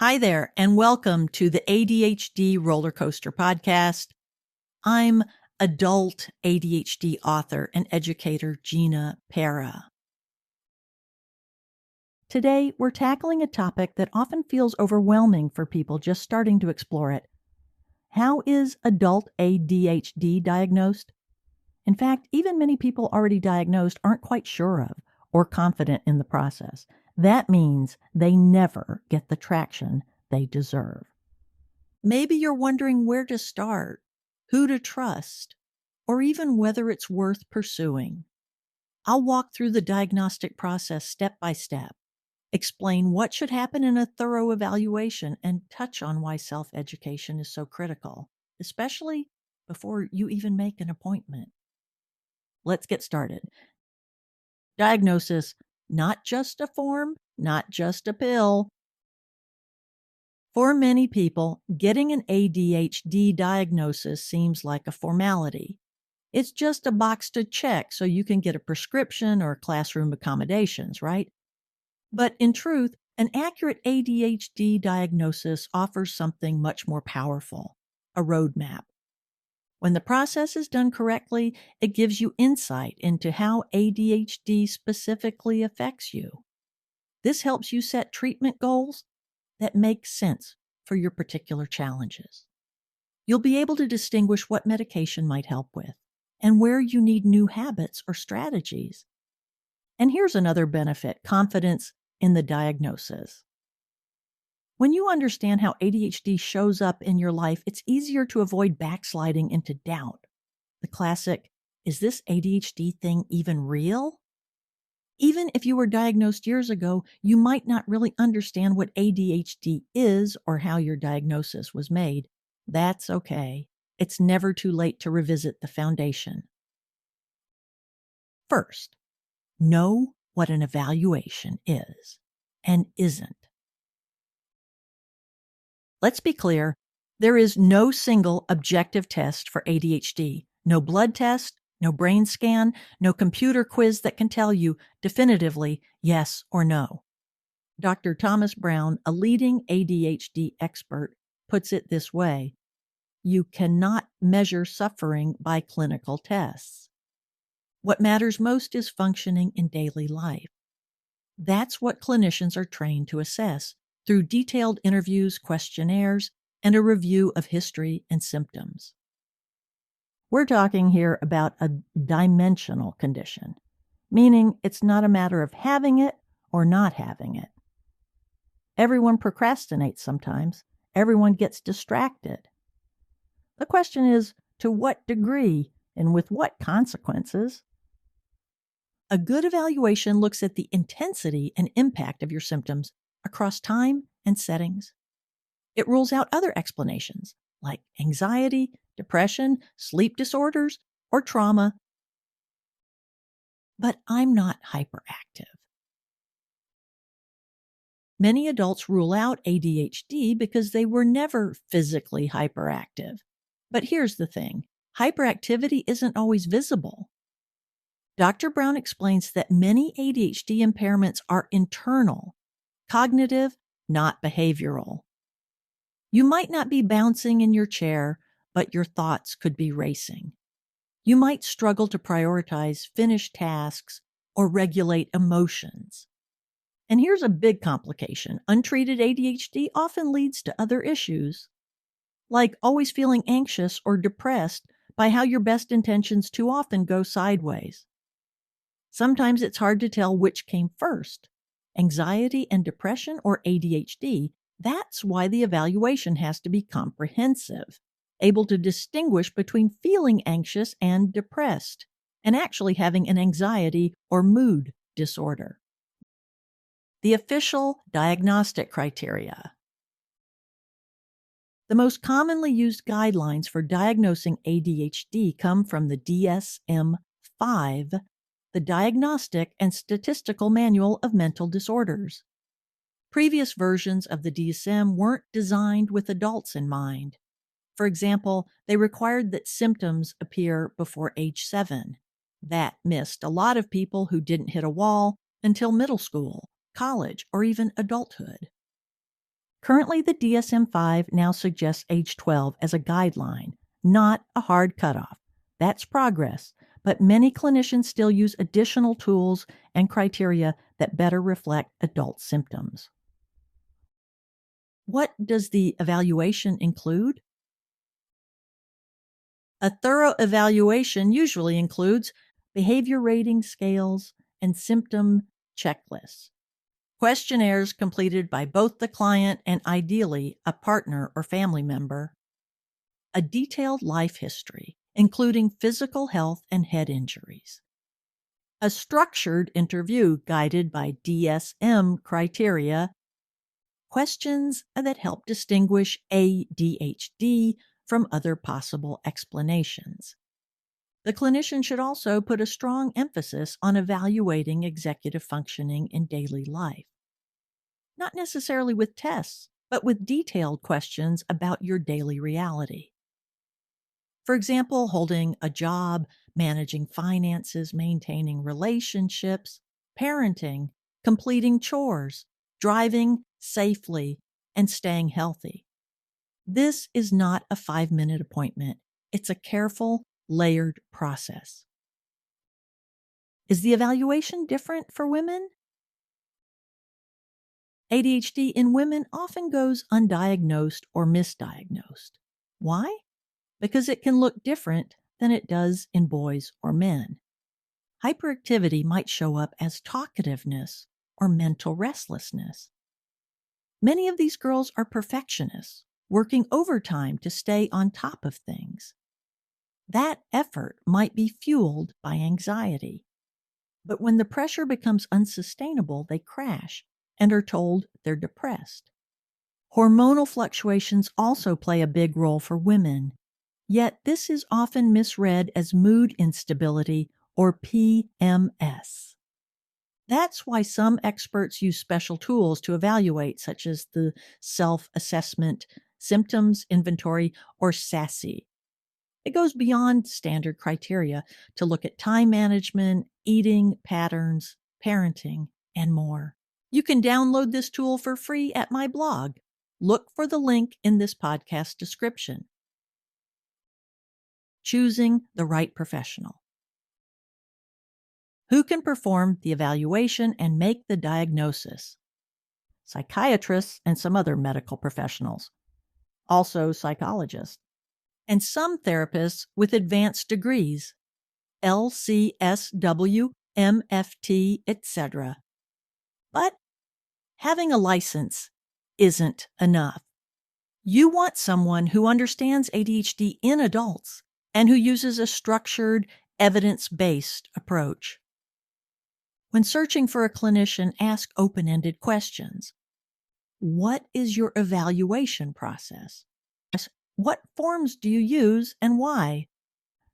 Hi there, and welcome to the ADHD Roller Coaster Podcast. I'm adult ADHD author and educator Gina Pera. Today, we're tackling a topic that often feels overwhelming for people just starting to explore it. How is adult ADHD diagnosed? In fact, even many people already diagnosed aren't quite sure of or confident in the process. That means they never get the traction they deserve. Maybe you're wondering where to start, who to trust, or even whether it's worth pursuing. I'll walk through the diagnostic process step by step, explain what should happen in a thorough evaluation, and touch on why self-education is so critical, especially before you even make an appointment. Let's get started. Diagnosis, not just a form, not just a pill. For many people, getting an ADHD diagnosis seems like a formality. It's just a box to check so you can get a prescription or classroom accommodations, right? But in truth, an accurate ADHD diagnosis offers something much more powerful, a roadmap. When the process is done correctly, it gives you insight into how ADHD specifically affects you. This helps you set treatment goals that make sense for your particular challenges. You'll be able to distinguish what medication might help with and where you need new habits or strategies. And here's another benefit: confidence in the diagnosis. When you understand how ADHD shows up in your life, it's easier to avoid backsliding into doubt. The classic, is this ADHD thing even real? Even if you were diagnosed years ago, you might not really understand what ADHD is or how your diagnosis was made. That's okay. It's never too late to revisit the foundation. First, know what an evaluation is and isn't. Let's be clear, there is no single objective test for ADHD. No blood test, no brain scan, no computer quiz that can tell you definitively yes or no. Dr. Thomas Brown, a leading ADHD expert, puts it this way: you cannot measure suffering by clinical tests. What matters most is functioning in daily life. That's what clinicians are trained to assess through detailed interviews, questionnaires, and a review of history and symptoms. We're talking here about a dimensional condition, meaning it's not a matter of having it or not having it. Everyone procrastinates sometimes. Everyone gets distracted. The question is, to what degree and with what consequences? A good evaluation looks at the intensity and impact of your symptoms across time and settings. It rules out other explanations like anxiety, depression, sleep disorders, or trauma. But I'm not hyperactive. Many adults rule out ADHD because they were never physically hyperactive. But here's the thing: hyperactivity isn't always visible. Dr. Brown explains that many ADHD impairments are internal, cognitive, not behavioral. You might not be bouncing in your chair, but your thoughts could be racing. You might struggle to prioritize, finish tasks, or regulate emotions. And here's a big complication: untreated ADHD often leads to other issues, like always feeling anxious or depressed by how your best intentions too often go sideways. Sometimes it's hard to tell which came first, anxiety and depression or ADHD. That's why the evaluation has to be comprehensive, able to distinguish between feeling anxious and depressed, and actually having an anxiety or mood disorder. The official diagnostic criteria. The most commonly used guidelines for diagnosing ADHD come from the DSM-5, the Diagnostic and Statistical Manual of Mental Disorders. Previous versions of the DSM weren't designed with adults in mind. For example, they required that symptoms appear before age 7. That missed a lot of people who didn't hit a wall until middle school, college, or even adulthood. Currently, the DSM-5 now suggests age 12 as a guideline, not a hard cutoff. That's progress, but many clinicians still use additional tools and criteria that better reflect adult symptoms. What does the evaluation include? A thorough evaluation usually includes behavior rating scales and symptom checklists, questionnaires completed by both the client and ideally a partner or family member, a detailed life history, including physical health and head injuries, a structured interview guided by DSM criteria, questions that help distinguish ADHD from other possible explanations. The clinician should also put a strong emphasis on evaluating executive functioning in daily life. Not necessarily with tests, but with detailed questions about your daily reality. For example, holding a job, managing finances, maintaining relationships, parenting, completing chores, driving safely, and staying healthy. This is not a 5-minute appointment. It's a careful, layered process. Is the evaluation different for women? ADHD in women often goes undiagnosed or misdiagnosed. Why? Because it can look different than it does in boys or men. Hyperactivity might show up as talkativeness or mental restlessness. Many of these girls are perfectionists, working overtime to stay on top of things. That effort might be fueled by anxiety. But when the pressure becomes unsustainable, they crash and are told they're depressed. Hormonal fluctuations also play a big role for women, yet this is often misread as mood instability or PMS. That's why some experts use special tools to evaluate, such as the Self-Assessment Symptoms Inventory, or SASI. It goes beyond standard criteria to look at time management, eating patterns, parenting, and more. You can download this tool for free at my blog. Look for the link in this podcast description. Choosing the right professional. Who can perform the evaluation and make the diagnosis? Psychiatrists and some other medical professionals. Also psychologists. And some therapists with advanced degrees, LCSW, MFT, etc. But having a license isn't enough. You want someone who understands ADHD in adults and who uses a structured, evidence-based approach. When searching for a clinician, ask open-ended questions. What is your evaluation process? What forms do you use and why?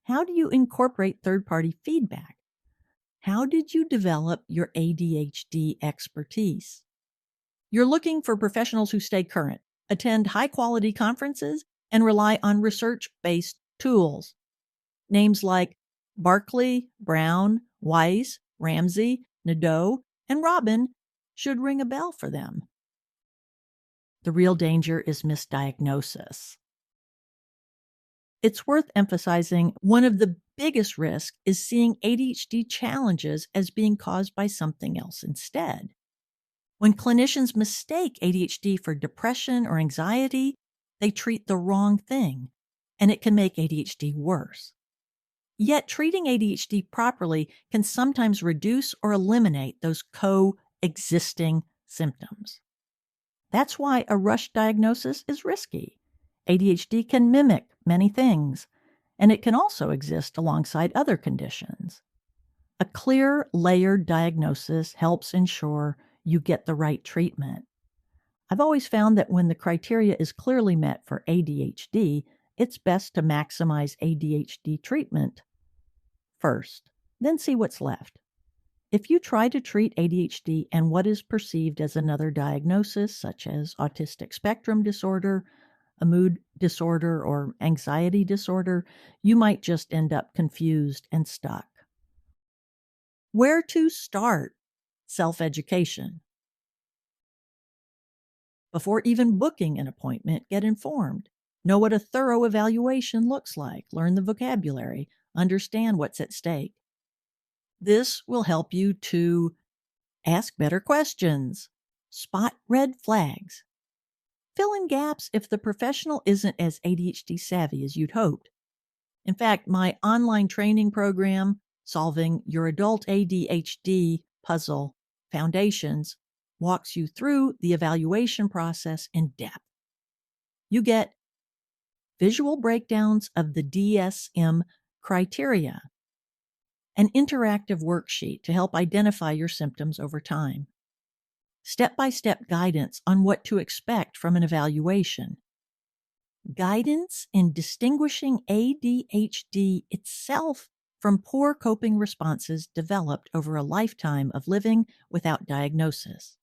How do you incorporate third-party feedback? How did you develop your ADHD expertise? You're looking for professionals who stay current, attend high-quality conferences, and rely on research-based tools. Names like Barkley, Brown, Weiss, Ramsey, Nadeau, and Robin should ring a bell for them. The real danger is misdiagnosis. It's worth emphasizing one of the biggest risks is seeing ADHD challenges as being caused by something else instead. When clinicians mistake ADHD for depression or anxiety, they treat the wrong thing, and it can make ADHD worse. Yet treating ADHD properly can sometimes reduce or eliminate those coexisting symptoms. That's why a rush diagnosis is risky. ADHD can mimic many things, and it can also exist alongside other conditions. A clear, layered diagnosis helps ensure you get the right treatment. I've always found that when the criteria is clearly met for ADHD, it's best to maximize ADHD treatment first, then see what's left. If you try to treat ADHD and what is perceived as another diagnosis, such as autistic spectrum disorder, a mood disorder, or anxiety disorder, you might just end up confused and stuck. Where to start? Self-education. Before even booking an appointment, get informed. Know what a thorough evaluation looks like. Learn the vocabulary. Understand what's at stake. This will help you to ask better questions, spot red flags, fill in gaps if the professional isn't as ADHD savvy as you'd hoped. In fact, my online training program, Solving Your Adult ADHD Puzzle Foundations, walks you through the evaluation process in depth. You get visual breakdowns of the DSM criteria, an interactive worksheet to help identify your symptoms over time, step-by-step guidance on what to expect from an evaluation, guidance in distinguishing ADHD itself from poor coping responses developed over a lifetime of living without diagnosis,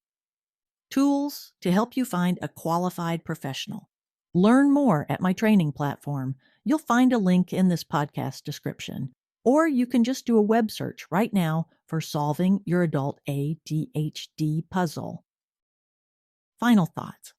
tools to help you find a qualified professional. Learn more at my training platform. You'll find a link in this podcast description, or you can just do a web search right now for Solving Your Adult ADHD Puzzle. Final thoughts.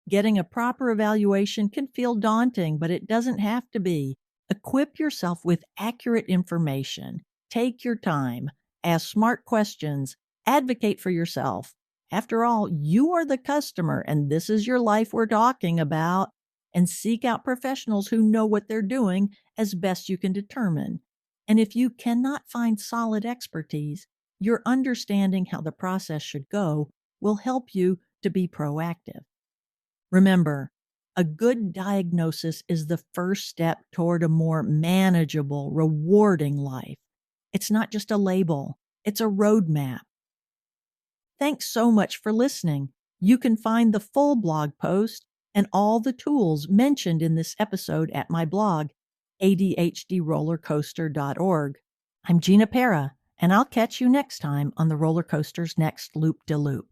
Getting a proper evaluation can feel daunting, but it doesn't have to be. Equip yourself with accurate information. Take your time. Ask smart questions. Advocate for yourself. After all, you are the customer, and this is your life we're talking about. And seek out professionals who know what they're doing as best you can determine. And if you cannot find solid expertise, your understanding how the process should go will help you to be proactive. Remember, a good diagnosis is the first step toward a more manageable, rewarding life. It's not just a label, it's a roadmap. Thanks so much for listening. You can find the full blog post and all the tools mentioned in this episode at my blog, ADHDrollercoaster.org. I'm Gina Pera, and I'll catch you next time on the roller coaster's next loop-de-loop.